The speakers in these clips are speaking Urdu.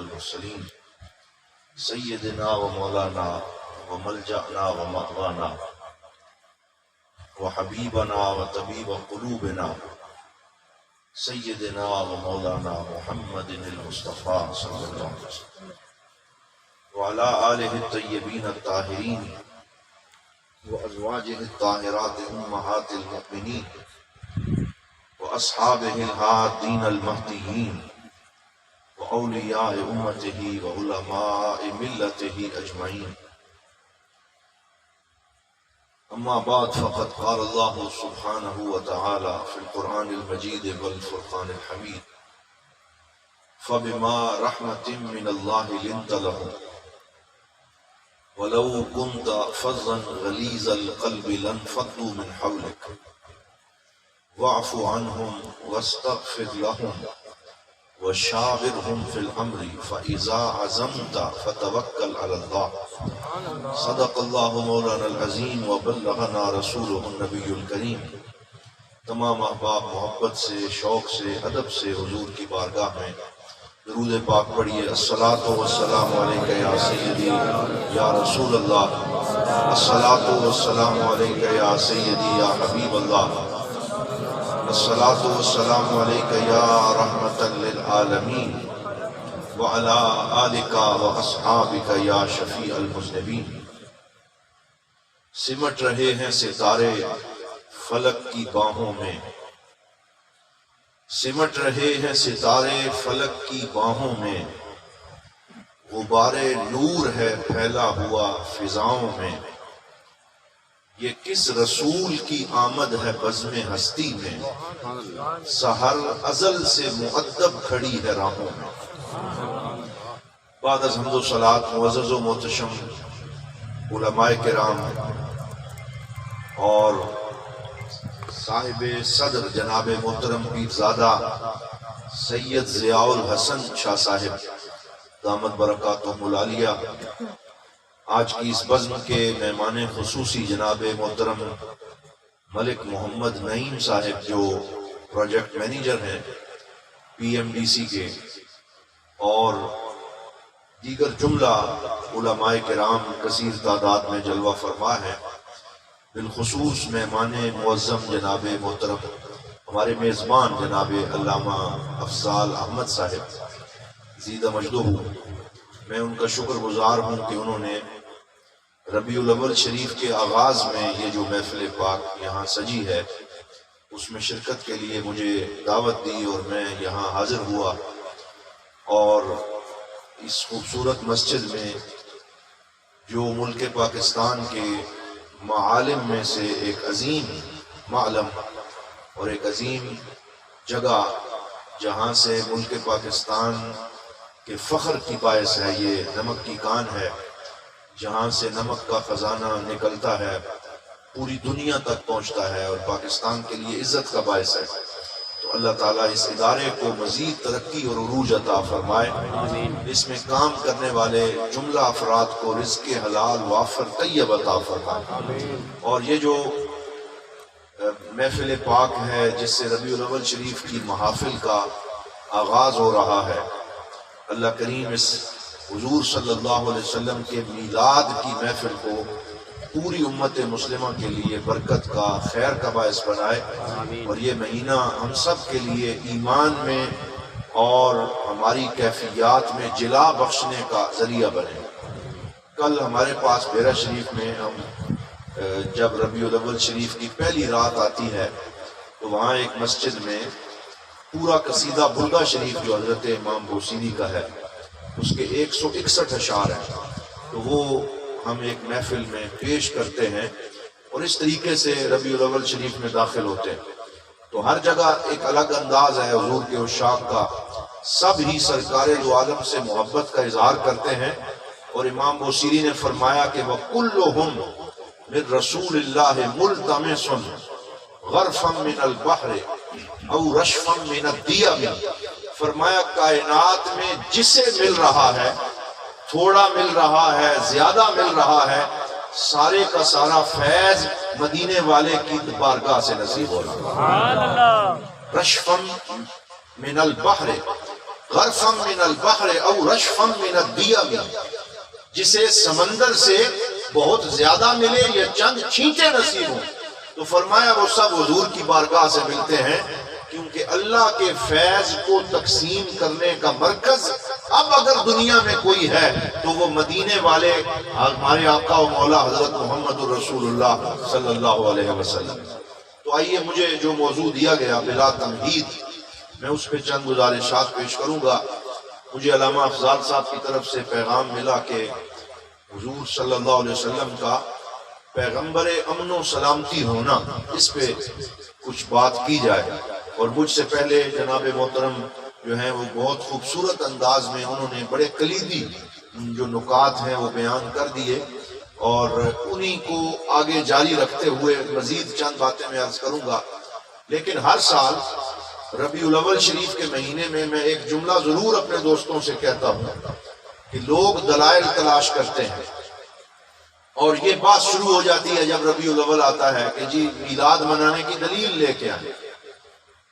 والمرسلين سيدنا ومولانا وملجأنا ومأوانا وحبيبنا وطبيب قلوبنا سيدنا ومولانا محمد المصطفى صلى الله عليه وسلم وعلى آله الطيبين الطاهرين وأزواجه الطاهرات أمهات المؤمنين وأصحابه الهادين المهديين وأولياء أمته وعلماء ملته أجمعين. أما بعد فقد قال الله سبحانه وتعالى في القرآن المجيد والفرقان الحميد فبما رحمة من الله لنت لهم ولو كنت فظا غليظ القلب لانفضوا من حولك واعف عنهم واستغفر لهم وشاورهم في الأمر فإذا عزمت فتوكل على الله. صدق الله مولانا العظیم وبلغنا رسوله النبی الکریم. تمام احباب محبت سے، شوق سے، ادب سے حضور کی بارگاہ میں درود پاک پڑھیے. الصلاۃ والسلام علیک یا سیدی یا رسول اللہ، الصلاۃ والسلام علیک یا سیدی یا حبیب اللہ، الصلاۃ والسلام علیک یا رحمۃ للعالمین وعلی آلک واصحابک یا شفیع المذنبین. سمٹ رہے ہیں ستارے فلک کی باہوں میں، سمٹ رہے ہیں ستارے فلک کی باہوں میں، غبار نور ہے پھیلا ہوا فضاؤں میں. یہ کس رسول کی آمد ہے بزم ہستی میں، سحر ازل سے مؤدب کھڑی ہے راہوں میں. بعد از حمد و صلات معزز و محتشم علماء کرام اور صاحب صدر جناب محترم پیرزادہ سید ضیاء الحسن شاہ صاحب دامت برکاتہم العالیہ، آج کی اس بزم کے مہمان خصوصی جناب محترم ملک محمد نعیم صاحب جو پروجیکٹ مینیجر ہیں پی ایم ڈی سی کے، اور دیگر جملہ علماء کرام کثیر تعداد میں جلوہ فرما ہے. بالخصوص مہمان معظم جناب محترم ہمارے میزبان جناب علامہ افضال احمد صاحب زیدہ مجدہ، میں ان کا شکر گزار ہوں کہ انہوں نے ربیع الاول شریف کے آغاز میں یہ جو محفل پاک یہاں سجی ہے اس میں شرکت کے لیے مجھے دعوت دی اور میں یہاں حاضر ہوا. اور اس خوبصورت مسجد میں جو ملک پاکستان کے معالم میں سے ایک عظیم معلم اور ایک عظیم جگہ جہاں سے ملک پاکستان کے فخر کی باعث ہے، یہ نمک کی کان ہے جہاں سے نمک کا خزانہ نکلتا ہے، پوری دنیا تک پہنچتا ہے اور پاکستان کے لیے عزت کا باعث ہے. تو اللہ تعالیٰ اس ادارے کو مزید ترقی اور عروج عطا فرمائے. اس میں کام کرنے والے جملہ افراد کو رزق حلال وافر طیب عطا فرمائے. اور یہ جو محفل پاک ہے جس سے ربیع الاول شریف کی محافل کا آغاز ہو رہا ہے، اللہ کریم اس حضور صلی اللہ علیہ وسلم کے میلاد کی محفل کو پوری امت مسلمہ کے لیے برکت کا، خیر کا باعث بنائے. اور یہ مہینہ ہم سب کے لیے ایمان میں اور ہماری کیفیات میں جلا بخشنے کا ذریعہ بنے. کل ہمارے پاس بیرہ شریف میں ہم جب ربیع الاول شریف کی پہلی رات آتی ہے تو وہاں ایک مسجد میں پورا قصیدہ بردہ شریف جو حضرت امام بوسیری کا ہے اس کے 161 اشعار ہیں، تو وہ ہم ایک محفل میں پیش کرتے ہیں اور اس طریقے سے ربیع الاول شریف میں داخل ہوتے ہیں. تو ہر جگہ ایک الگ انداز ہے حضور کے عشاق کا، سب ہی سرکار دو عالم سے محبت کا اظہار کرتے ہیں. اور امام بوسیری نے فرمایا کہ وَكُلُّهُمْ مِن رسول اللہ ملتمس غرفا من البحر او رشفا من الدیب. فرمایا کائنات میں جسے مل رہا ہے، تھوڑا مل رہا ہے، زیادہ مل رہا ہے، سارے کا سارا فیض مدینے والے کی بارگاہ سے نصیب ہو رہا ہے. رشفا من البحر، غرفا من البحر او رشفا من الدیم، جسے سمندر سے بہت زیادہ ملے یا چند چھینٹے نصیب ہوں، تو فرمایا وہ سب حضور کی بارگاہ سے ملتے ہیں، کیونکہ اللہ کے فیض کو تقسیم کرنے کا مرکز اب اگر دنیا میں کوئی ہے تو وہ مدینے والے ہمارے آقا و مولا حضرت محمد الرسول اللہ صلی اللہ علیہ وسلم۔ تو آئیے مجھے جو موضوع دیا گیا بلا تمہید، میں اس پہ چند گزارشات پیش کروں گا۔ مجھے علامہ افضال صاحب کی طرف سے پیغام ملا کہ حضور صلی اللہ علیہ وسلم کا پیغمبر امن و سلامتی ہونا، اس پہ کچھ بات کی جائے، اور مجھ سے پہلے جناب محترم جو ہیں وہ بہت خوبصورت انداز میں انہوں نے بڑے کلیدی جو نکات ہیں وہ بیان کر دیے، اور انہی کو آگے جاری رکھتے ہوئے مزید چند باتیں میں عرض کروں گا۔ لیکن ہر سال ربیع الاول شریف کے مہینے میں ایک جملہ ضرور اپنے دوستوں سے کہتا ہوں کہ لوگ دلائل تلاش کرتے ہیں، اور یہ بات شروع ہو جاتی ہے جب ربیع الاول آتا ہے کہ جی میلاد منانے کی دلیل لے کے آئیں،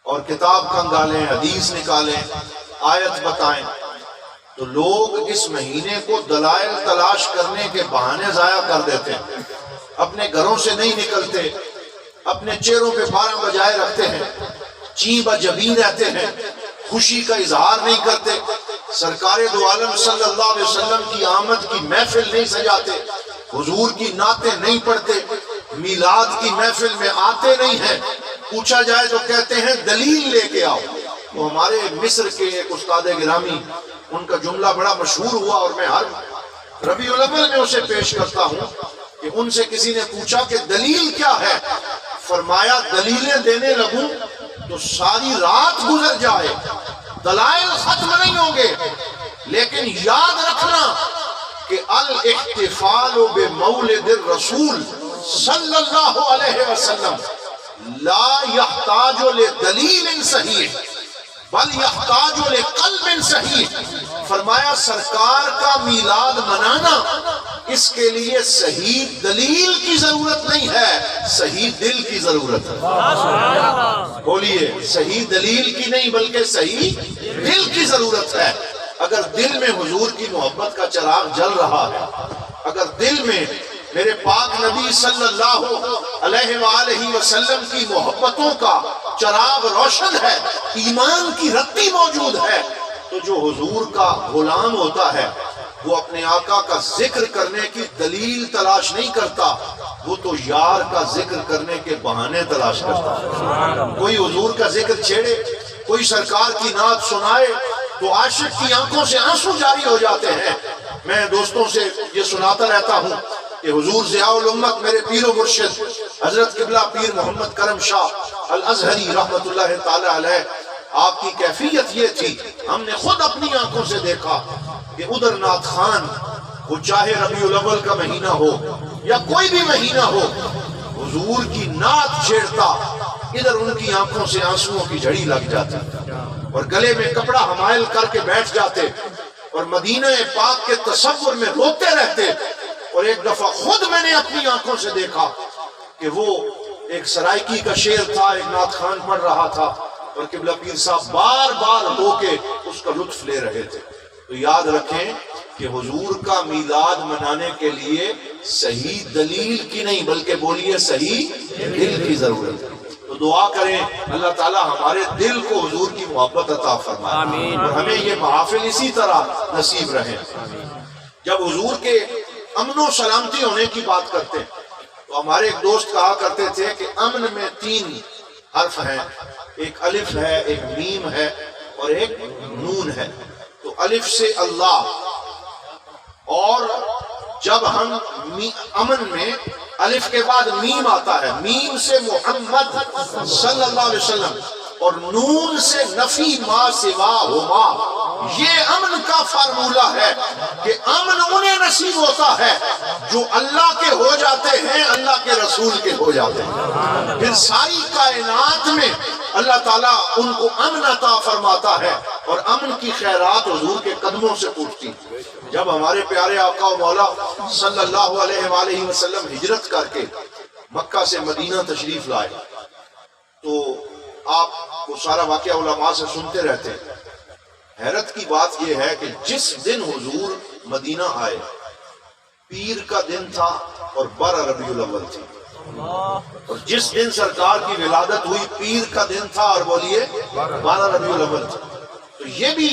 اور کتاب کنگالیں، حدیث نکالیں، آیت بتائیں۔ تو لوگ اس مہینے کو دلائل تلاش کرنے کے بہانے ضائع کر دیتے ہیں، اپنے گھروں سے نہیں نکلتے، اپنے چہروں پہ بارہ بجائے رکھتے ہیں، چیں بجبیں رہتے ہیں، خوشی کا اظہار نہیں کرتے، سرکار دو عالم صلی اللہ علیہ وسلم کی آمد کی محفل نہیں سجاتے، حضور کی نعتیں نہیں پڑھتے، میلاد کی محفل میں آتے نہیں ہیں، پوچھا جائے تو کہتے ہیں دلیل لے کے آؤ۔ تو ہمارے مصر کے ایک استاد گرامی، ان کا جملہ بڑا مشہور ہوا، اور میں ہر ربیع الاول میں اسے پیش کرتا ہوں کہ ان سے کسی نے پوچھا کہ دلیل کیا ہے، فرمایا دلیلیں دینے لگوں تو ساری رات گزر جائے، دلائل ختم نہیں ہوں گے، لیکن یاد رکھنا کہ الاحتفال بمولد الرسول صلی اللہ علیہ وسلم لا يحتاج لدلیل صحیح بل يحتاج لقلب صحیح۔ فرمایا سرکار کا میلاد منانا، اس کے لیے صحیح دلیل کی ضرورت نہیں ہے، صحیح دل کی ضرورت ہے۔ بولیے، صحیح دلیل کی نہیں بلکہ صحیح دل کی ضرورت ہے۔ اگر دل میں حضور کی محبت کا چراغ جل رہا ہے، اگر دل میں میرے پاک نبی صلی اللہ علیہ وآلہ وسلم کی محبتوں کا چراغ روشن ہے، ایمان کی رتی موجود ہے، تو جو حضور کا غلام ہوتا ہے وہ اپنے آقا کا ذکر کرنے کی دلیل تلاش نہیں کرتا، وہ تو یار کا ذکر کرنے کے بہانے تلاش کرتا ہے۔ کوئی حضور کا ذکر چھیڑے، کوئی سرکار کی نعت سنائے تو عاشق کی آنکھوں سے آنسو جاری ہو جاتے ہیں۔ میں دوستوں سے یہ سناتا رہتا ہوں کہ حضور ضیاء الامت میرے پیر و مرشد حضرت قبلہ پیر محمد کرم شاہ الازہری رحمت اللہ تعالی علیہ، آپ کی کیفیت یہ تھی، ہم نے خود اپنی آنکھوں سے دیکھا کہ ادھر نعت خان، وہ چاہے ربیع الاول کا مہینہ ہو یا کوئی بھی مہینہ ہو، حضور کی نعت چھیڑتا، ادھر ان کی آنکھوں سے آنسوؤں کی جھڑی لگ جاتی، اور گلے میں کپڑا حمائل کر کے بیٹھ جاتے، اور مدینہ پاک کے تصور میں روتے رہتے۔ اور ایک دفعہ خود میں نے اپنی آنکھوں سے دیکھا کہ وہ ایک سرائکی کا شعر تھا، ایک نعت خان پڑھ رہا تھا، اور قبلہ پیر صاحب بار بار رو کے اس کا لطف لے رہے تھے۔ تو یاد رکھیں کہ حضور کا میلاد منانے کے لیے صحیح دلیل کی نہیں بلکہ بولیے صحیح دل کی ضرورت ہے۔ تو دعا کریں اللہ تعالیٰ ہمارے دل کو حضور کی محبت عطا فرمائے، اور ہمیں یہ محافل اسی طرح نصیب رہے۔ جب حضور کے امن و سلامتی ہونے کی بات کرتے ہیں تو ہمارے ایک دوست کہا کرتے تھے کہ امن میں 3 حرف ہیں، ایک الف ہے، ایک میم ہے، اور ایک نون ہے۔ تو الف سے اللہ، اور جب ہم امن میں الف کے بعد میم آتا ہے، میم سے محمد صلی اللہ علیہ وسلم، اور نون سے نفی ما سوا ہما۔ یہ امن کا فارمولہ ہے کہ امن انہیں نصیب ہوتا ہے جو اللہ کے ہو جاتے ہیں، اللہ کے رسول کے ہو جاتے ہیں۔ پھر ساری کائنات میں اللہ تعالیٰ ان کو امن عطا فرماتا ہے، اور امن کی خیرات حضور کے قدموں سے پوچھتی۔ جب ہمارے پیارے آقا و مولا صلی اللہ علیہ وآلہ وسلم ہجرت کر کے مکہ سے مدینہ تشریف لائے تو آپ وہ سارا واقعہ علماء سے سنتے رہتے ہیں۔ حیرت کی بات یہ ہے کہ جس دن حضور مدینہ آئے پیر کا دن تھا اور 12 ربیع الاول تھی، اور جس دن سرکار کی ولادت ہوئی پیر کا دن تھا اور بولیے 12 ربیع الاول تھی۔ تو یہ بھی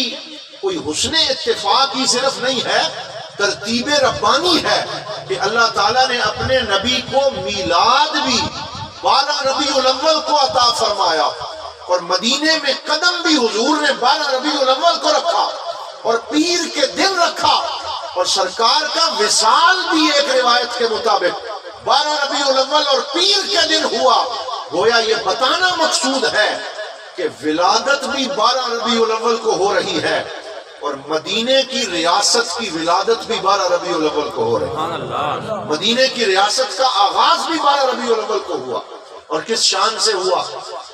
کوئی حسن اتفاق ہی صرف نہیں ہے، ترتیب ربانی ہے کہ اللہ تعالیٰ نے اپنے نبی کو میلاد بھی 12 ربیع الاول کو عطا فرمایا، اور مدینے میں قدم بھی حضور نے 12 ربیع الاول کو رکھا اور پیر کے دن رکھا، اور سرکار کا وصال بھی ایک روایت کے مطابق 12 ربیع الاول اور پیر کے دن ہوا۔ گویا یہ بتانا مقصود ہے کہ ولادت بھی 12 ربیع الاول کو ہو رہی ہے، اور مدینے کی ریاست کی ولادت بھی 12 ربیع الاول کو ہو رہی ہے۔ مدینے کی ریاست کا آغاز بھی 12 ربیع الاول کو ہوا، اور کس شان سے ہوا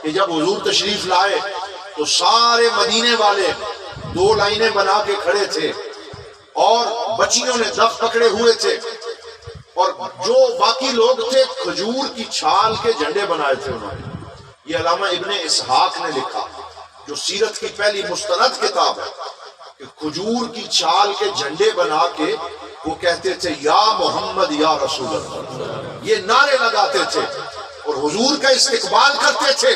کہ جب حضور تشریف لائے تو سارے مدینے والے 2 لائنیں بنا کے کھڑے تھے، اور بچیوں نے دف پکڑے ہوئے تھے، اور جو باقی لوگ تھے کھجور کی چھال کے جھنڈے بنائے تھے انہوں نے۔ یہ علامہ ابن اسحاق نے لکھا، جو سیرت کی پہلی مستند کتاب ہے، کہ کھجور کی چھال کے جھنڈے بنا کے وہ کہتے تھے یا محمد یا رسول اللہ، یہ نعرے لگاتے تھے اور حضور کا استقبال کرتے تھے۔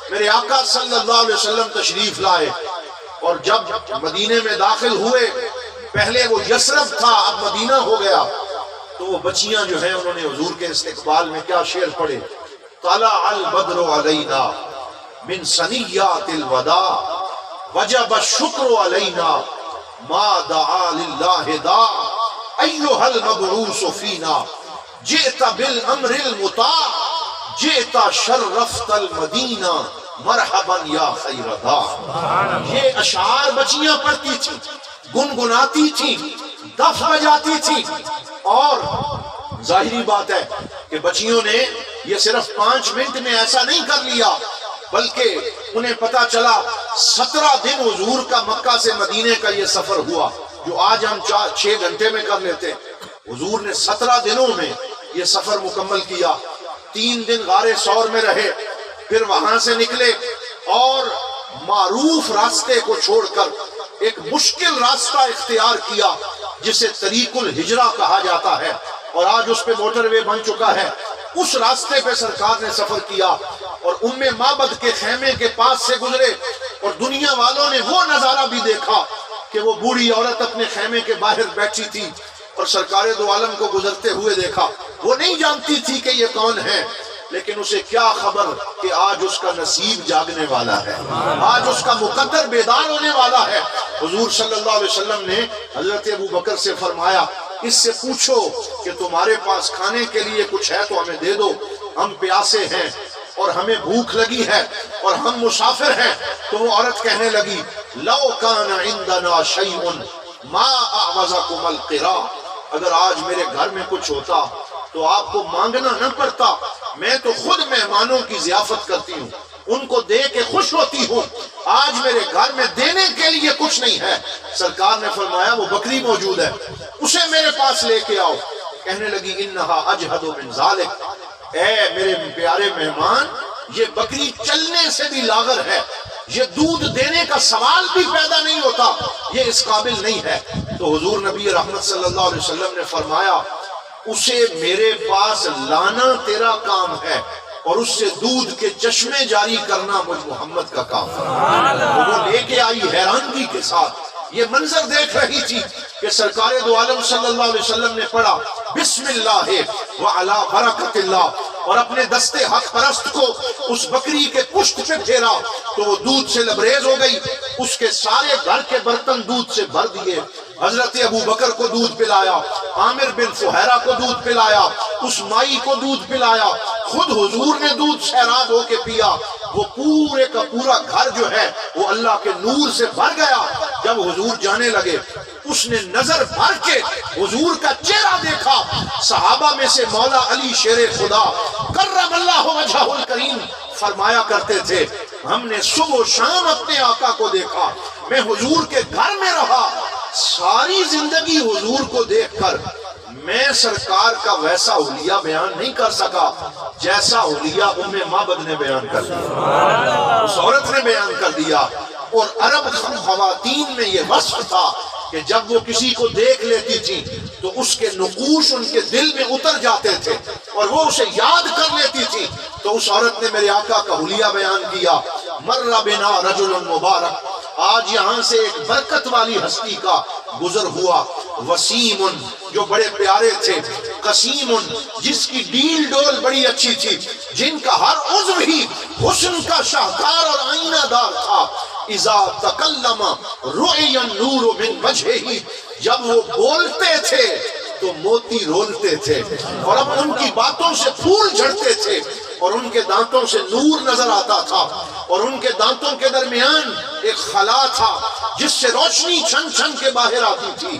میرے آقا صلی اللہ علیہ وسلم تشریف لائے، اور جب مدینے میں داخل ہوئے، پہلے وہ یثرب تھا اب مدینہ ہو گیا، تو وہ بچیاں جو ہیں انہوں نے حضور کے استقبال میں کیا شعر پڑھے، طلع البدر علینا من ثنیات الوداع وجب الشکر علینا ما دعا للہ داع ایھا المبعوث فینا جئت بالامر المطاع جئت شرفت المدینہ مرحبا یا خیر داع۔ یہ اشعار بچیاں پڑھتی تھیں، گنگناتی تھیں، دف بجاتی تھیں، اور ظاہری بات ہے کہ بچیوں نے یہ صرف 5 منٹ میں ایسا نہیں کر لیا، بلکہ انہیں پتا چلا 17 دن حضور کا مکہ سے مدینے کا یہ سفر ہوا، جو آج ہم 6 گھنٹے میں کر لیتے۔ حضور نے 17 دنوں میں یہ سفر مکمل کیا۔ 3 دن غار ثور میں رہے، پھر وہاں سے نکلے اور معروف راستے کو چھوڑ کر ایک مشکل راستہ اختیار کیا جسے طریق الہجرہ کہا جاتا ہے، اور آج اس پہ موٹر وے بن چکا ہے۔ اس راستے پہ سرکار نے سفر کیا اور ام معبد کے خیمے کے پاس سے گزرے، اور دنیا والوں نے وہ نظارہ بھی دیکھا کہ وہ بوڑھی عورت اپنے خیمے کے باہر بیٹھی تھی، اور سرکار دو عالم کو گزرتے ہوئے دیکھا۔ وہ نہیں جانتی تھی کہ یہ کون ہے، لیکن اسے کیا خبر کہ آج اس کا نصیب جاگنے والا ہے، آج اس کا مقدر بیدار ہونے والا ہے۔ حضور صلی اللہ علیہ وسلم نے حضرت ابو بکر سے فرمایا، اس سے پوچھو کہ تمہارے پاس کھانے کے لیے کچھ ہے تو ہمیں دے دو، ہم پیاسے ہیں اور ہمیں بھوک لگی ہے اور ہم مسافر ہیں۔ تو وہ عورت کہنے لگی، لو کان عندنا شیء ما اعوزکم القراء، اگر آج میرے گھر میں کچھ ہوتا تو آپ کو مانگنا نہ پڑتا، میں تو خود مہمانوں کی ضیافت کرتی ہوں، ان کو دے کے خوش ہوتی ہوں، آج میرے گھر میں دینے کے لیے کچھ نہیں ہے۔ سرکار نے فرمایا وہ بکری موجود ہے، اسے میرے پاس لے کے آؤ۔ کہنے لگی انہا اجہد من ذالک، اے میرے پیارے مہمان، یہ بکری چلنے سے بھی لاغر ہے، یہ دودھ دینے کا سوال بھی پیدا نہیں ہوتا، یہ اس قابل نہیں ہے۔ تو حضور نبی رحمت صلی اللہ علیہ وسلم نے فرمایا، اسے میرے پاس لانا تیرا کام ہے، اور اس سے دودھ کے چشمے جاری کرنا مجھ محمد کا کام ہے۔ وہ لے کے آئی حیرانگی کے ساتھ، یہ منظر دیکھ رہی تھی کہ سرکار دو عالم صلی اللہ علیہ وسلم نے پڑھا بسم اللہ وعلی برکت اللہ، اور اپنے دستے حق پرست کو اس بکری کے پشت پہ پھیرا تو وہ دودھ سے لبریز ہو گئی، اس کے سارے گھر کے برتن دودھ سے بھر دیے۔ حضرت ابو بکر کو دودھ پلایا، عامر بن فہیرہ کو دودھ پلایا، اس مائی کو دودھ پلایا، خود حضور نے دودھ سیراب ہو کے پیا۔ وہ پورے کا پورا گھر جو ہے وہ اللہ کے نور سے بھر گیا۔ جب حضور جانے لگے، اس نے نظر بھر کے حضور کا چہرہ دیکھا۔ صحابہ میں سے مولا علی شیر خدا کرم اللہ وجہہ الکریم فرمایا کرتے تھے، ہم نے صبح و شام اپنے آقا کو دیکھا، میں حضور کے گھر میں رہا، ساری زندگی حضور کو دیکھ کر میں سرکار کا ویسا حلیہ بیان نہیں کر سکا جیسا حلیہ ام معبد نے بیان کر دیا، اس عورت نے بیان کر دیا۔ اور عرب خواتین میں یہ وصف تھا کہ جب وہ کسی کو دیکھ لیتی تھی تو اس کے نقوش ان کے دل میں اتر جاتے تھے اور وہ اسے یاد کر لیتی تھی. تو اس عورت نے میرے آقا کا حلیہ بیان کیا. مر بنا رجل مبارک، آج یہاں سے ایک برکت والی ہستی کا گزر ہوا. وسیم، جو بڑے پیارے تھے. قسیم، جس کی ڈیل ڈول بڑی اچھی تھی، جن کا ہر عضو ہی حسن کا شاہکار اور آئینہ دار تھا. اذا تکلم رؤی النور من وجہہ، جب وہ بولتے تھے تو موتی رولتے تھے اور اب ان کی باتوں سے پھول جھڑتے تھے اور ان کے دانتوں سے نور نظر آتا تھا اور ان کے دانتوں کے درمیان ایک خلا تھا جس سے روشنی چھن چھن کے باہر آتی تھی.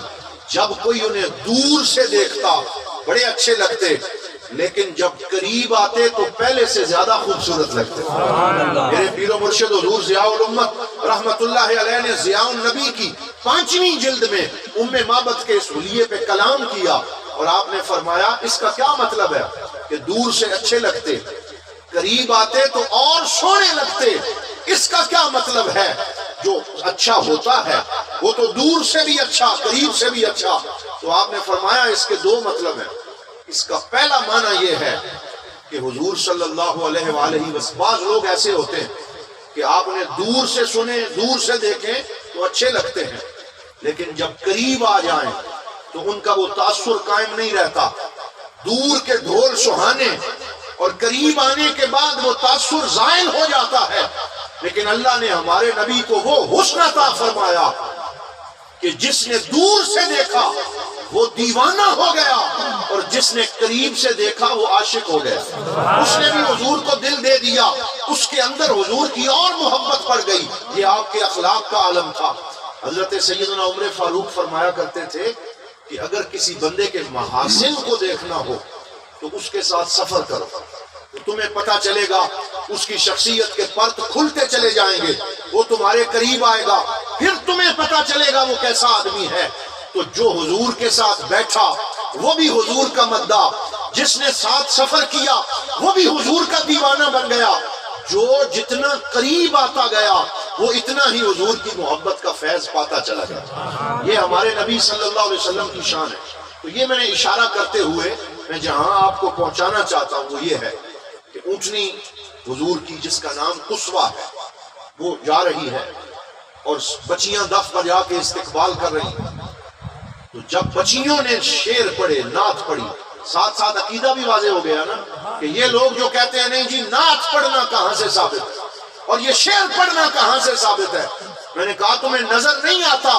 جب کوئی انہیں دور سے دیکھتا بڑے اچھے لگتے، لیکن جب قریب آتے تو پہلے سے زیادہ خوبصورت لگتے. میرے پیر و مرشد حضور ضیاء الامت رحمت اللہ علیہ نے ضیاء النبی کی 5ویں جلد میں ام معبد کے اس حلیے پہ کلام کیا اور آپ نے فرمایا اس کا کیا مطلب ہے کہ دور سے اچھے لگتے، قریب آتے تو اور سونے لگتے. اس کا کیا مطلب ہے؟ جو اچھا ہوتا ہے وہ تو دور سے بھی اچھا، قریب سے بھی اچھا. تو آپ نے فرمایا اس کے 2 مطلب ہیں. اس کا پہلا معنی یہ ہے کہ حضور صلی اللہ علیہ وآلہ وسلم، بعض لوگ ایسے ہوتے ہیں کہ آپ انہیں دور سے سنیں، دور سے دیکھیں تو اچھے لگتے ہیں، لیکن جب قریب آ جائیں تو ان کا وہ تاثر قائم نہیں رہتا. دور کے ڈھول سہانے اور قریب آنے کے بعد وہ تاثر زائل ہو جاتا ہے. لیکن اللہ نے ہمارے نبی کو وہ حسن عطا فرمایا کہ جس نے دور سے دیکھا وہ دیوانہ ہو گیا اور جس نے قریب سے دیکھا وہ عاشق ہو گیا. اس نے بھی حضور کو دل دے دیا، اس کے اندر حضور کی اور محبت پڑ گئی. یہ آپ کے اخلاق کا عالم تھا. حضرت سیدنا عمر فاروق فرمایا کرتے تھے کہ اگر کسی بندے کے محاسن کو دیکھنا ہو تو اس کے ساتھ سفر کرو تو تمہیں پتہ چلے گا، اس کی شخصیت کے پرت کھلتے چلے جائیں گے، وہ تمہارے قریب آئے گا، پھر تمہیں پتہ چلے گا وہ کیسا آدمی ہے. تو جو حضور کے ساتھ بیٹھا وہ بھی حضور کا مداح، جس نے ساتھ سفر کیا وہ بھی حضور کا دیوانہ بن گیا. جو جتنا قریب آتا گیا وہ اتنا ہی حضور کی محبت کا فیض پاتا چلا گیا. یہ ہمارے نبی صلی اللہ علیہ وسلم کی شان ہے. تو یہ میں نے اشارہ کرتے ہوئے میں جہاں آپ کو پہنچانا چاہتا ہوں وہ یہ ہے کہ اونٹنی حضور کی جس کا نام قصوہ ہے وہ جا رہی ہے اور بچیاں دف بجا کے استقبال کر رہی ہیں. تو جب بچیوں نے شعر پڑھے، نعت پڑھی، ساتھ ساتھ عقیدہ بھی واضح ہو گیا نا کہ یہ لوگ جو کہتے ہیں نہیں جی نعت پڑھنا کہاں سے ثابت ہے اور یہ شعر پڑھنا کہاں سے ثابت ہے. میں نے کہا تمہیں نظر نہیں آتا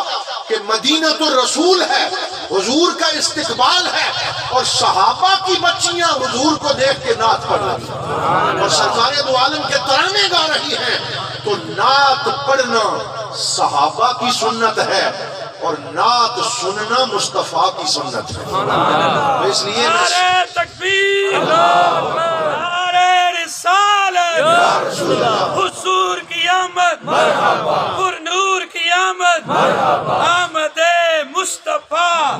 کہ مدینہ الرسول ہے، حضور کا استقبال ہے اور صحابہ کی بچیاں حضور کو دیکھ کے نعت پڑھ رہی ہیں اور سرکار دو عالم کے ترانے گا رہی ہیں. تو نعت پڑھنا صحابہ کی سنت ہے اور نعت سننا مصطفیٰ کی سنت ہے. اس لیے نعرہ تکبیر، نعرہ رسالت، حضور کی آمد، پر نور کی آمد، آمد مصطفیٰ.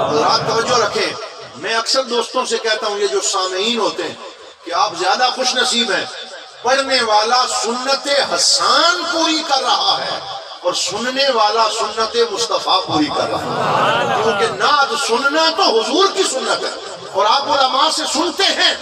حضرات توجہ رکھیں، میں اکثر دوستوں سے کہتا ہوں، یہ جو سامعین ہوتے ہیں، کہ آپ زیادہ خوش نصیب ہیں. پڑھنے والا سنت حسان پوری کر رہا ہے اور سننے والا سنت مصطفیٰ پوری کر رہا ہے. کیونکہ نعت سننا تو حضور کی سنت ہے اور آپ علماء سے سنتے ہیں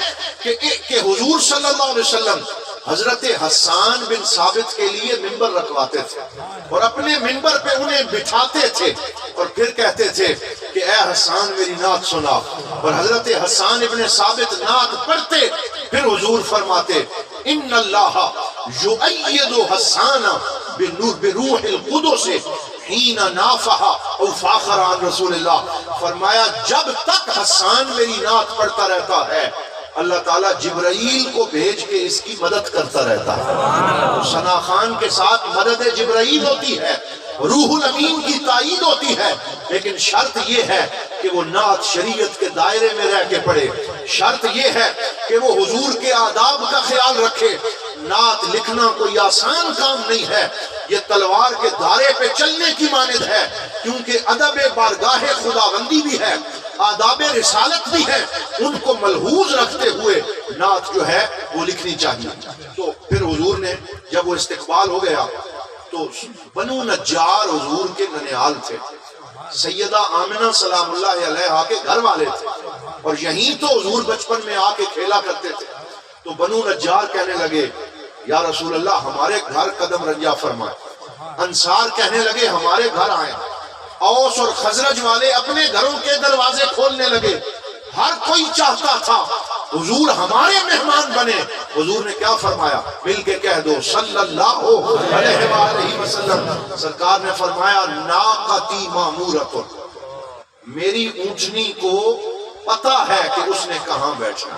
کہ حضور صلی اللہ علیہ وسلم حضرت حسان بن ثابت کے لیے منبر رکھواتے تھے اور اپنے منبر پہ انہیں بٹھاتے تھے اور پھر کہتے تھے کہ اے حسان میری نعت سنا. اور حضرت حسان ابن ثابت نعت پڑھتے پھر حضور فرماتے ان اللہ یؤید حسان بروح القدس حین نافح او فاخر عن رسول اللہ. فرمایا جب تک حسان میری نعت پڑھتا رہتا ہے اللہ تعالیٰ جبرائیل کو بھیج کے اس کی مدد کرتا رہتا ہے. ثنا خان کے ساتھ مدد جبرائیل ہوتی ہے، روح الامین کی تائید ہوتی ہے، لیکن شرط یہ ہے کہ وہ نعت شریعت کے دائرے میں رہ کے پڑھے. شرط یہ ہے کہ وہ حضور کے آداب کا خیال رکھے. نعت لکھنا کوئی آسان کام نہیں ہے، یہ تلوار کے دھارے پہ چلنے کی مانند ہے، کیونکہ ادب بارگاہ خداوندی بھی ہے، آداب رسالت بھی ہے. ان کو ملحوظ رکھتے ہوئے نعت جو ہے وہ لکھنی چاہیے. تو پھر حضور نے جب وہ استقبال ہو گیا تو تو بنو نجار حضور کے ننیال تھے، سیدہ آمنہ سلام اللہ علیہا کے گھر والے تھے، اور یہیں تو حضور بچپن میں آ کے کھیلا کرتے تھے۔ تو بنو نجار کہنے لگے یا رسول اللہ ہمارے گھر قدم رنجا فرمائے۔ انصار کہنے لگے ہمارے گھر آئیں۔ اوس اور خزرج والے اپنے گھروں کے دروازے کھولنے لگے۔ ہر کوئی چاہتا تھا حضور ہمارے مہمان بنے۔ حضور نے کیا فرمایا؟ مل کے کہہ دو صلی اللہ علیہ وآلہ وسلم۔ سرکار نے فرمایا ناقتی مامورۃ، میری اونٹنی کو پتا ہے کہ اس نے کہاں بیٹھنا،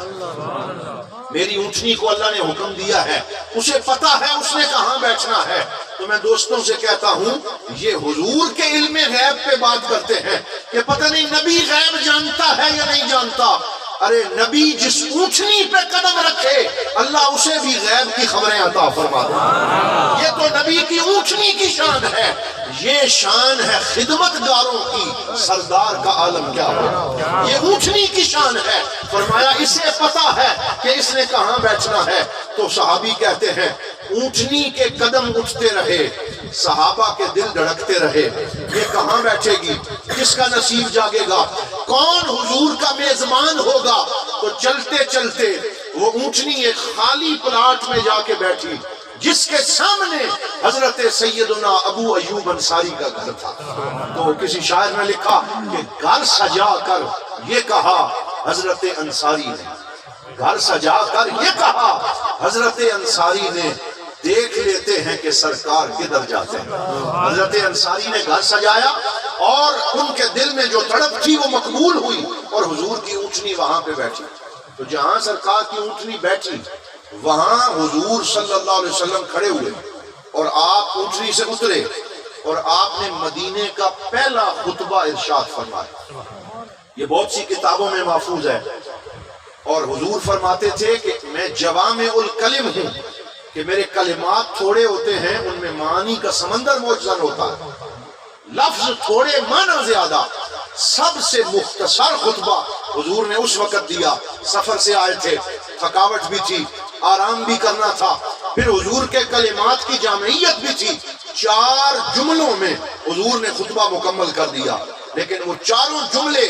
میری اونٹنی کو اللہ نے حکم دیا ہے، اسے پتا ہے اس نے کہاں بیٹھنا ہے۔ تو میں دوستوں سے کہتا ہوں یہ حضور کے علم غیب پہ بات کرتے ہیں کہ پتہ نہیں نبی غیب جانتا ہے یا نہیں جانتا۔ ارے نبی جس اونٹنی پہ قدم رکھے اللہ اسے بھی غیب کی خبریں عطا فرما دے۔ یہ تو نبی کی اونٹنی کی شان ہے، یہ شان ہے خدمت گاروں کی، سردار کا عالم کیا ہو، یہ اونٹنی کی شان ہے۔ فرمایا اسے پتا ہے کہ اس نے کہاں بیٹھنا ہے۔ تو صحابی کہتے ہیں اونٹنی کے قدم اٹھتے رہے، صحابہ کے دل دھڑکتے رہے، یہ کہاں بیٹھے گی، کس کا نصیب جاگے گا، کون حضور کا میزبان ہوگا۔ تو چلتے چلتے وہ اونٹنی ایک خالی پلاٹ میں جا کے بیٹھی جس کے سامنے حضرت سیدنا ابو ایوب انصاری کا گھر تھا۔ تو کسی شاعر نے لکھا کہ گھر سجا کر یہ کہا حضرت انصاری نے، گھر سجا کر یہ کہا حضرت انصاری نے، دیکھ لیتے ہیں کہ سرکار کدھر جاتے ہیں۔ حضرت انصاری نے گھر سجایا اور ان کے دل میں جو تڑپ تھی وہ مقبول ہوئی، اور حضور کی اونٹنی وہاں پہ بیٹھی۔ تو جہاں سرکار کی اونٹنی بیٹھی وہاں حضور صلی اللہ علیہ وسلم کھڑے ہوئے، اور آپ اونٹنی سے اترے اور آپ نے مدینے کا پہلا خطبہ ارشاد فرمایا۔ یہ بہت سی کتابوں میں محفوظ ہے، اور حضور فرماتے تھے کہ میں جوامع الکلم ہوں، کہ میرے کلمات تھوڑے ہوتے ہیں ان میں معانی کا سمندر موجزن ہوتا ہے، لفظ تھوڑے معنی زیادہ۔ سب سے مختصر خطبہ حضور نے اس وقت دیا، سفر سے آئے تھے، تھکاوٹ بھی تھی، آرام بھی کرنا تھا، پھر حضور کے کلمات کی جامعیت بھی تھی۔ 4 جملوں میں حضور نے خطبہ مکمل کر دیا، لیکن وہ چاروں جملے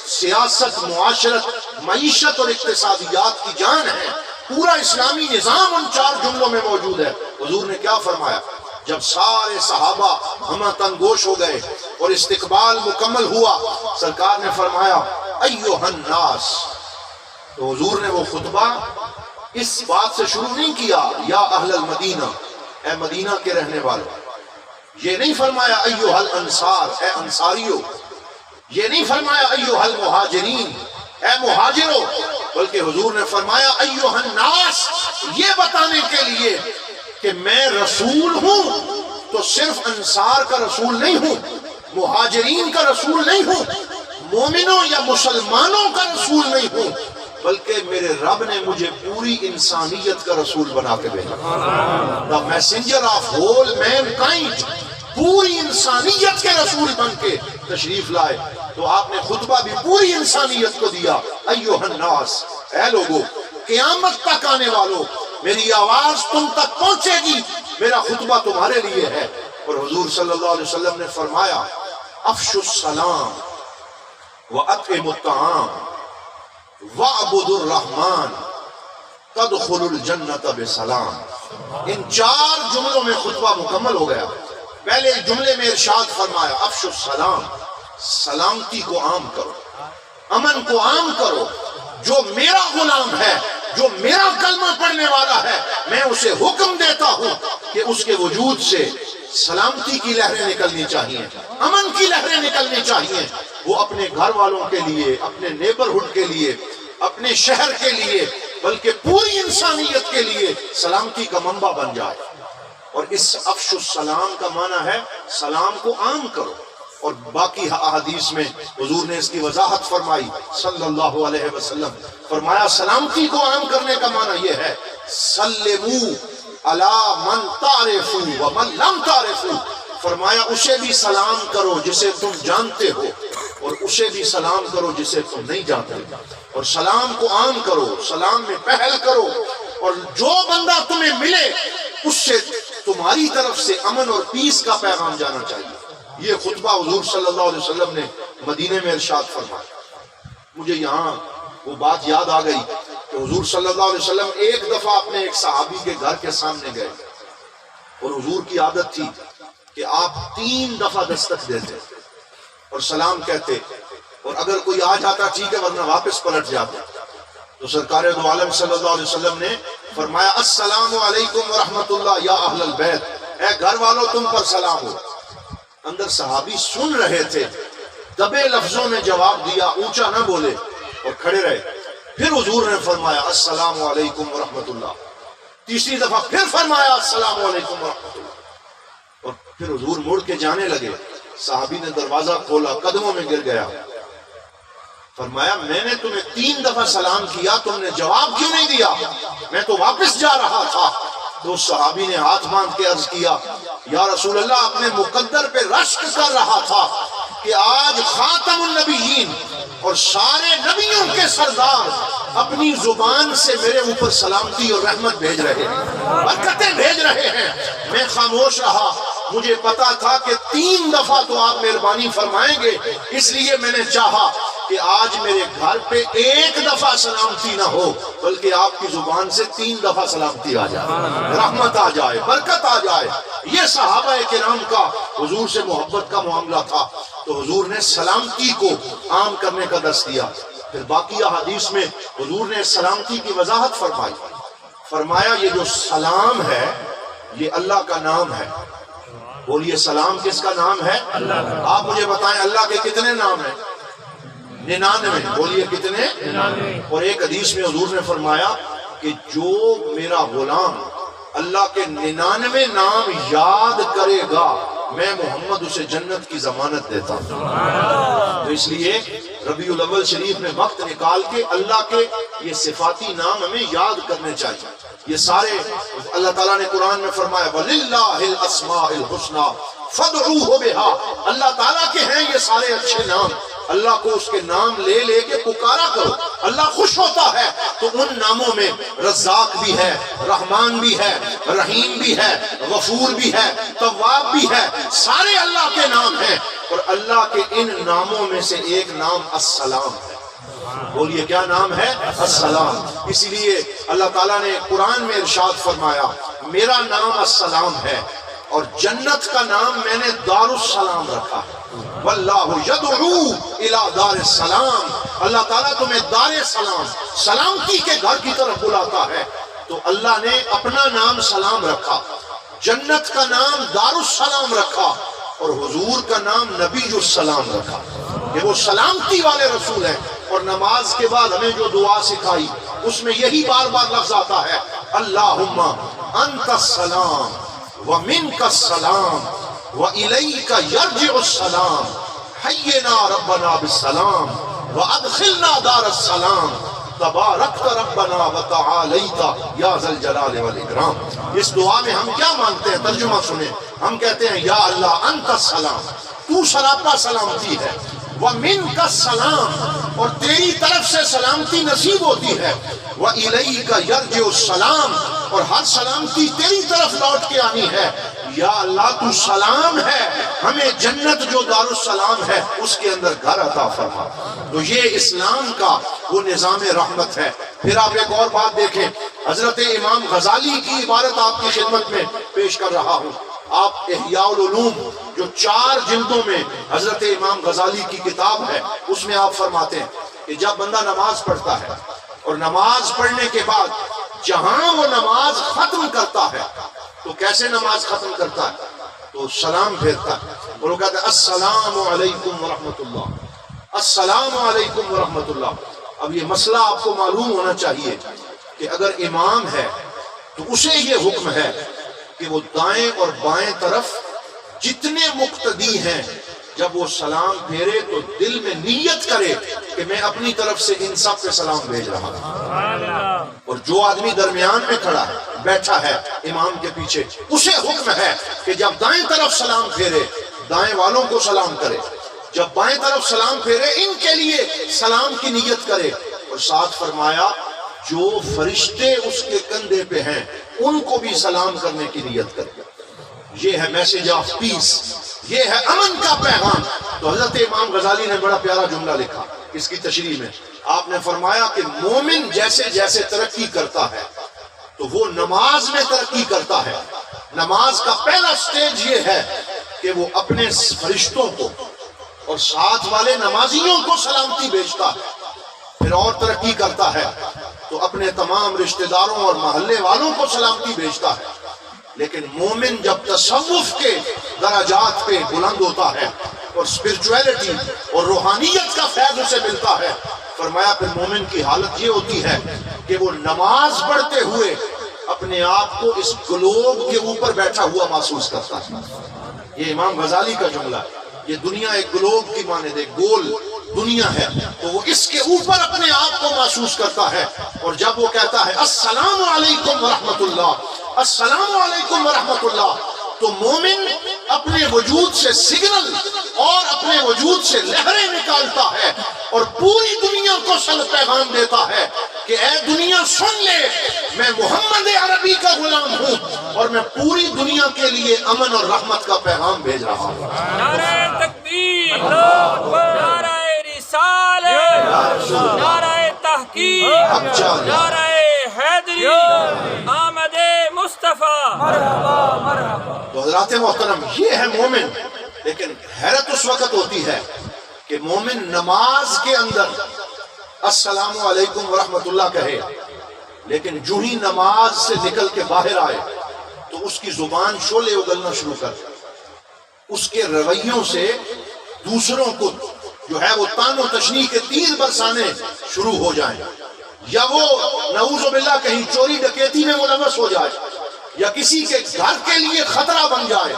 سیاست، معاشرت، معیشت اور اقتصادیات کی جان ہے۔ پورا اسلامی نظام ان 4 جملوں میں موجود ہے۔ حضور نے کیا فرمایا؟ جب سارے صحابہ ہمہ تنگوش ہو گئے اور استقبال مکمل ہوا، سرکار نے فرمایا ایھا الناس۔ تو حضور نے وہ خطبہ اس بات سے شروع نہیں کیا یا اہل المدینہ، اے مدینہ کے رہنے والوں، یہ نہیں فرمایا ایھا الانصار، اے انصاریو، یہ نہیں فرمایا ایھا المہاجرین، اے مہاجرو، بلکہ حضور نے فرمایا ایھا الناس، یہ بتانے کے لیے کہ میں رسول ہوں تو صرف انصار کا رسول نہیں ہوں، مہاجرین کا رسول نہیں ہوں، مومنوں یا مسلمانوں کا رسول نہیں ہوں، بلکہ میرے رب نے مجھے پوری انسانیت کا رسول بنا کے بھیجا۔ The messenger of whole mankind, پوری انسانیت کے رسول بن کے تشریف لائے۔ تو آپ نے خطبہ بھی پوری انسانیت کو دیا، ایھا الناس، اے لوگو، قیامت تک آنے والوں، میری آواز تم تک پہنچے گی، میرا خطبہ تمہارے لیے ہے۔ اور حضور صلی اللہ علیہ وسلم نے فرمایا افشوا السلام واطعموا الطعام واعبدوا الرحمن تدخلوا الجنۃ بسلام۔ ان 4 جملوں میں خطبہ مکمل ہو گیا۔ پہلے جملے میں ارشاد فرمایا افشوا السلام، سلامتی کو عام کرو، امن کو عام کرو۔ جو میرا غلام ہے، جو میرا کلمہ پڑھنے والا ہے، میں اسے حکم دیتا ہوں کہ اس کے وجود سے سلامتی کی لہریں نکلنی چاہیے، امن کی لہریں نکلنی چاہیے۔ وہ اپنے گھر والوں کے لیے، اپنے نیبرہڈ کے لیے، اپنے شہر کے لیے، بلکہ پوری انسانیت کے لیے سلامتی کا منبع بن جائے۔ اور اس افشوا السلام کا معنی ہے سلام کو عام کرو۔ اور باقی احادیث میں حضور نے اس کی وضاحت فرمائی صلی اللہ علیہ وسلم۔ فرمایا سلامتی کو عام کرنے کا معنی یہ ہے سلموا علی من تعرفوا ومن لم تعرفوا۔ فرمایا اسے بھی سلام کرو جسے تم جانتے ہو، اور اسے بھی سلام کرو جسے تم نہیں جانتے، اور سلام کو عام کرو، سلام میں پہل کرو، اور جو بندہ تمہیں ملے اس سے تمہاری طرف سے امن اور پیس کا پیغام جانا چاہیے. یہ خطبہ حضور صلی اللہ علیہ وسلم نے مدینے میں ارشاد فرمایا. مجھے یہاں وہ بات یاد آ گئی کہ حضور صلی اللہ علیہ وسلم ایک دفعہ اپنے ایک صحابی کے گھر کے سامنے گئے اور حضور کی عادت تھی کہ آپ 3 دفعہ دستک دیتے اور سلام کہتے, اور اگر کوئی آ جاتا ٹھیک ہے ورنہ واپس پلٹ جاتے. تو سرکار دو عالم صلی اللہ علیہ وسلم نے فرمایا السلام علیکم ورحمۃ اللہ یا اہل البیت, اے گھر والوں تم پر سلام ہو. اندر صحابی سن رہے تھے, دبے لفظوں میں جواب دیا, اونچا نہ بولے اور کھڑے رہے. پھر حضور نے فرمایا السلام علیکم ورحمۃ اللہ. تیسری دفعہ پھر فرمایا السلام علیکم ورحمۃ اللہ. اور پھر حضور مڑ کے جانے لگے. صحابی نے دروازہ کھولا, قدموں میں گر گیا. فرمایا میں نے تمہیں 3 دفعہ سلام کیا, تم نے جواب کیوں نہیں دیا؟ میں تو واپس جا رہا تھا. تو صحابی نے ہاتھ باندھ کے عرض کیا یا رسول اللہ, اپنے مقدر پہ رشک کر رہا تھا کہ آج خاتم النبیین اور سارے نبیوں کے سردار اپنی زبان سے میرے اوپر سلامتی اور رحمت بھیج رہے ہیں, برکتیں بھیج رہے ہیں. میں خاموش رہا, مجھے پتا تھا کہ 3 دفعہ تو آپ مہربانی فرمائیں گے, اس لیے میں نے چاہا کہ آج میرے گھر پہ 1 دفعہ سلامتی نہ ہو بلکہ آپ کی زبان سے 3 دفعہ سلامتی آ جائے, رحمت آ جائے, برکت آ جائے. یہ صحابہ کرام کا حضور سے محبت کا معاملہ تھا. تو حضور نے سلامتی کو عام کرنے کا درس دیا. پھر باقی احادیث میں حضور نے سلامتی کی وضاحت فرمائی. فرمایا یہ جو سلام ہے یہ اللہ کا نام ہے. بولیے سلام کس کا نام ہے؟ اللہ کا. آپ مجھے بتائیں اللہ کے کتنے نام ہیں؟ 99. بولیے کتنے؟ 99. اور ایک حدیث میں حضور نے فرمایا کہ جو میرا غلام اللہ کے 99 نام یاد کرے گا میں محمد اسے جنت کی ضمانت دیتا ہوں. تو اس لیے ربیع الاول شریف میں وقت نکال کے اللہ کے یہ صفاتی نام ہمیں یاد کرنے چاہیے. یہ سارے اللہ تعالیٰ نے قرآن میں فرمایا وَلِلَّهِ الْأَسْمَاءِ الْحُسْنَى فَادْعُوهُ بِهَا. اللہ تعالیٰ کے ہیں یہ سارے اچھے نام, اللہ کو اس کے نام لے لے کے پکارا کرو. اللہ خوش ہوتا ہے تو ان ناموں میں رزاق بھی ہے, رحمان بھی ہے, رحیم بھی ہے, غفور بھی ہے, تواب بھی ہے, سارے اللہ کے نام ہیں. اور اللہ کے ان ناموں میں سے ایک نام السلام ہے. بولیے کیا نام ہے؟ السلام. اسی لیے اللہ تعالیٰ نے قرآن میں ارشاد فرمایا میرا نام السلام ہے اور جنت کا نام میں نے دار السلام رکھا ہے. واللہ یدعو الی دار السلام. اللہ تعالیٰ تمہیں دار سلام, سلامتی کے گھر کی طرف بلاتا ہے. تو اللہ نے اپنا نام سلام رکھا, جنت کا نام دار السلام رکھا اور حضور کا نام نبی السلام رکھا. یہ وہ سلامتی والے رسول ہیں. اور نماز کے بعد ہمیں جو دعا سکھائی اس میں یہی بار بار لفظ آتا ہے اللہم انت السلام ومنک السلام وإلیک یرجع السلام حینا ربنا بالسلام وادخلنا دار السلام تبارکت ربنا وتعالیت یا ذا الجلال والاکرام. اس دعا میں ہم کیا مانگتے ہیں؟ ترجمہ سنیں. ہم کہتے ہیں یا اللہ انت السلام, تو سراپا سلامتی ہے, ومنک السلام اور تیری طرف سے سلامتی نصیب ہوتی ہے, وإلیک یرجع السلام اور ہر سلامتی تیری طرف لوٹ کے آنی ہے. یا اللہ تو سلام ہے, ہمیں جنت جو دار السلام ہے اس کے اندر گھر عطا فرما. تو یہ اسلام کا وہ نظام رحمت ہے. پھر آپ ایک اور بات دیکھیں, حضرت امام غزالی کی عبارت آپ کی خدمت میں پیش کر رہا ہوں. آپ احیاء العلوم جو 4 جلدوں میں حضرت امام غزالی کی کتاب ہے اس میں آپ فرماتے ہیں کہ جب بندہ نماز پڑھتا ہے اور نماز پڑھنے کے بعد جہاں وہ نماز ختم کرتا ہے تو کیسے نماز ختم کرتا ہے؟ تو سلام پھیرتا ہے اور وہ کہتا ہے السلام علیکم ورحمۃ اللہ, السلام علیکم ورحمۃ اللہ. اب یہ مسئلہ آپ کو معلوم ہونا چاہیے کہ اگر امام ہے تو اسے یہ حکم ہے کہ وہ دائیں اور بائیں طرف جتنے مقتدی ہیں جب وہ سلام پھیرے تو دل میں نیت کرے کہ میں اپنی طرف سے ان سب پہ سلام بھیج رہا ہوں. اور جو آدمی درمیان میں کھڑا ہے, بیٹھا ہے امام کے پیچھے, اسے حکم ہے کہ جب دائیں طرف سلام پھیرے دائیں والوں کو سلام کرے, جب بائیں طرف سلام پھیرے ان کے لیے سلام کی نیت کرے. اور ساتھ فرمایا جو فرشتے اس کے کندھے پہ ہیں ان کو بھی سلام کرنے کی نیت کرے. یہ ہے میسج آف پیس، یہ ہے امن کا پیغام۔ تو حضرت امام غزالی نے بڑا پیارا جملہ لکھا اس کی تشریح میں، آپ نے فرمایا کہ مومن جیسے جیسے ترقی کرتا ہے تو وہ نماز میں ترقی کرتا ہے۔ نماز کا پہلا سٹیج یہ ہے کہ وہ اپنے فرشتوں کو اور ساتھ والے نمازیوں کو سلامتی بھیجتا ہے، پھر اور ترقی کرتا ہے تو اپنے تمام رشتہ داروں اور محلے والوں کو سلامتی بھیجتا ہے۔ لیکن مومن جب تصوف کے درجات پہ بلند ہوتا ہے اور اسپرچویلٹی اور روحانیت کا فیض اسے ملتا ہے، فرمایا پھر مومن کی حالت یہ ہوتی ہے کہ وہ نماز پڑھتے ہوئے اپنے آپ کو اس گلوب کے اوپر بیٹھا ہوا محسوس کرتا ہے۔ یہ امام غزالی کا جملہ ہے۔ یہ دنیا ایک گلوب کی مانند ایک گول دنیا ہے، تو وہ اس کے اوپر اپنے آپ کو محسوس کرتا ہے، اور جب وہ کہتا ہے السلام علیکم ورحمۃ اللہ، السلام علیکم ورحمۃ اللہ، تو مومن اپنے وجود سے سگنل اور اپنے وجود سے لہریں نکالتا ہے اور پوری دنیا کو پیغام دیتا ہے کہ اے دنیا سن لے، میں محمد عربی کا غلام ہوں اور میں پوری دنیا کے لیے امن اور رحمت کا پیغام بھیج رہا ہوں۔ نعرہ تکبیر، نعرہ رسالت، نعرہ تحقیق، نعرہ حیدری، آمد مصطفیٰ۔ تو حضرات محترم، یہ ہے مومن۔ لیکن حیرت اس وقت ہوتی ہے کہ مومن نماز کے اندر السلام علیکم ورحمۃ اللہ کہے، لیکن جو ہی نماز سے نکل کے باہر آئے تو اس کی زبان شعلے اگلنا شروع کر دے، اس کے رویوں سے دوسروں کو جو ہے وہ تان و تشنیع کے تیر برسانے شروع ہو جائیں، یا وہ نعوذ باللہ کہیں چوری ڈکیتی میں ملوث ہو جائے، یا کسی کے گھر کے لیے خطرہ بن جائے،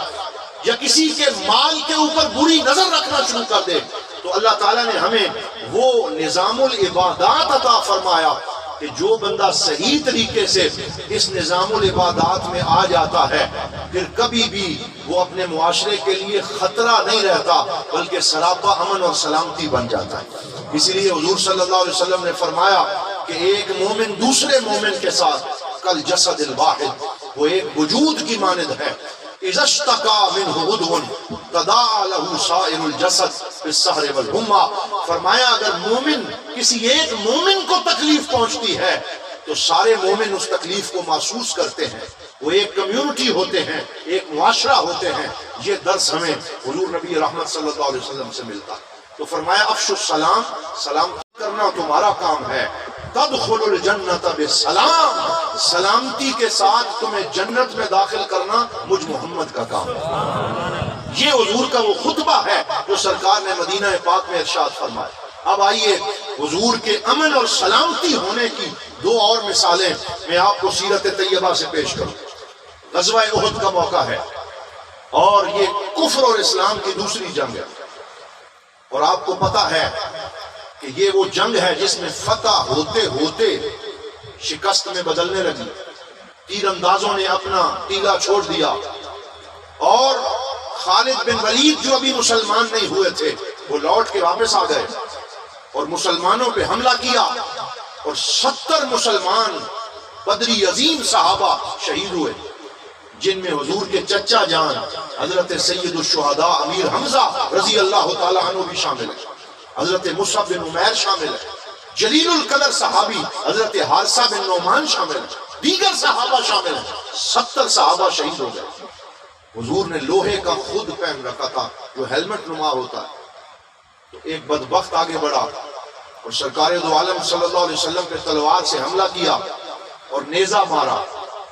یا کسی کے مال کے اوپر بری نظر رکھنا شروع کر دے، تو اللہ تعالیٰ نے ہمیں وہ نظام العبادات عطا فرمایا کہ جو بندہ صحیح طریقے سے اس نظام العبادات میں آ جاتا ہے پھر کبھی بھی وہ اپنے معاشرے کے لیے خطرہ نہیں رہتا، بلکہ سراپا امن اور سلامتی بن جاتا ہے۔ اسی لیے حضور صلی اللہ علیہ وسلم نے فرمایا کہ ایک مومن دوسرے مومن کے ساتھ کل جسد الواحد، وہ ایک وجود کی مانند ہے۔ اذا اشتکا منہ عضو تداعی لہ سائر الجسد بالسہر والحمى، فرمایا اگر مومن کسی ایک مومن کو تکلیف پہنچتی ہے تو سارے مومن اس تکلیف کو محسوس کرتے ہیں، وہ ایک کمیونٹی ہوتے ہیں، ایک معاشرہ ہوتے ہیں۔ یہ درس ہمیں حضور نبی رحمت صلی اللہ علیہ وسلم سے ملتا۔ تو فرمایا افشوا السلام، سلام کرنا تمہارا کام ہے، تدخل الجنت بسلام، سلامتی کے ساتھ تمہیں جنت میں داخل کرنا مجھ محمد کا کام ہے۔ یہ حضور کا وہ خطبہ ہے جو سرکار نے مدینہ پاک میں ارشاد فرمایا۔ اب آئیے حضور کے امن اور سلامتی ہونے کی دو اور مثالیں میں آپ کو سیرت طیبہ سے پیش کروں۔ غزوہ احد کا موقع ہے اور یہ کفر اور اسلام کی دوسری جنگ ہے، اور آپ کو پتا ہے کہ یہ وہ جنگ ہے جس میں فتح ہوتے ہوتے شکست میں بدلنے لگی۔ تیر اندازوں نے اپنا ٹیلا چھوڑ دیا اور خالد بن ولید جو ابھی مسلمان نہیں ہوئے تھے وہ لوٹ کے واپس آ گئے اور مسلمانوں پہ حملہ کیا، اور 70 مسلمان بدری عظیم صحابہ شہید ہوئے، جن میں حضور کے چچا جان حضرت سید الشہداء امیر حمزہ رضی اللہ تعالیٰ عنہ بھی شامل ہے، حضرت مصعب بن عمیر شامل ہے، جلیل القدر صحابی حضرت حارثہ بن نعمان شامل ہے، دیگر صحابہ شامل ہیں۔ 70 صحابہ شہید ہو گئے۔ حضور نے لوہے کا خود پہن رکھا تھا جو ہیلمٹ نما ہوتا ہے، تو ایک بدبخت آگے بڑھا اور سرکار دو عالم صلی اللہ علیہ وسلم کے تلوار سے حملہ کیا اور نیزہ مارا،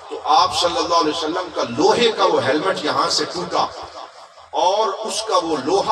تو آپ صلی اللہ علیہ وسلم کا لوہے کا وہ ہیلمٹ یہاں سے ٹوٹا اور اس کا وہ لوہا